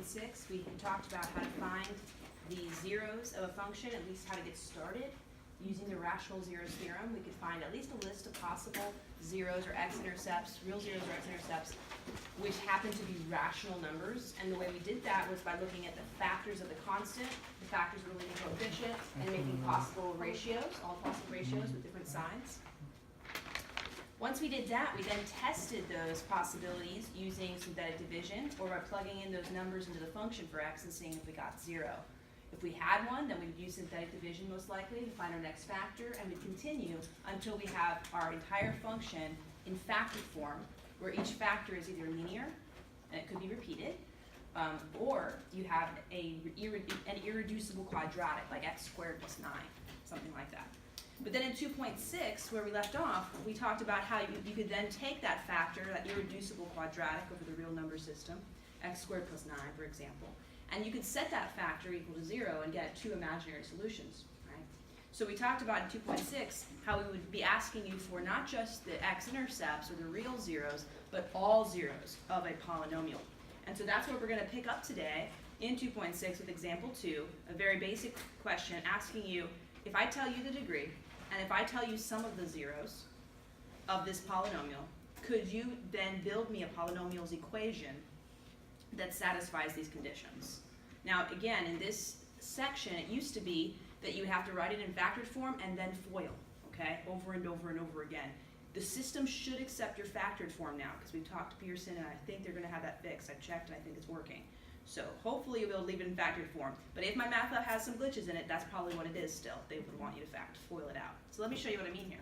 2.6, we talked about how to find the zeros of a function, at least how to get started. Using the rational zeros theorem, we could find at least a list of possible zeros or x-intercepts, real zeros or x-intercepts, which happen to be rational numbers. And the way we did that was by looking at the factors of the constant, the factors of the leading coefficient, and making possible ratios, all possible ratios with different signs. Once we did that, we then tested those possibilities using synthetic division or by plugging in those numbers into the function for x and seeing if we got 0. If we had one, then we'd use synthetic division most likely to find our next factor, and we'd continue until we have our entire function in factored form, where each factor is either linear, and it could be repeated, or you have an irreducible quadratic, like x squared plus 9, something like that. But then in 2.6, where we left off, we talked about how you could then take that factor, that irreducible quadratic over the real number system, x squared plus 9, for example, and you could set that factor equal to 0 and get two imaginary solutions, right? So we talked about in 2.6 how we would be asking you for not just the x-intercepts or the real zeros, but all zeros of a polynomial. And so that's what we're going to pick up today in 2.6 with example 2, a very basic question asking you, if I tell you the degree, and if I tell you some of the zeros of this polynomial, could you then build me a polynomial's equation that satisfies these conditions? Now, again, in this section, it used to be that you have to write it in factored form and then FOIL, okay, over and over and over again. The system should accept your factored form now, because we've talked to Pearson, and I think they're going to have that fixed. I've checked, and I think it's working. So hopefully you'll be able to leave it in factored form. But if MyMathLab has some glitches in it, that's probably what it is still. They would want you to FOIL it out. So let me show you what I mean here.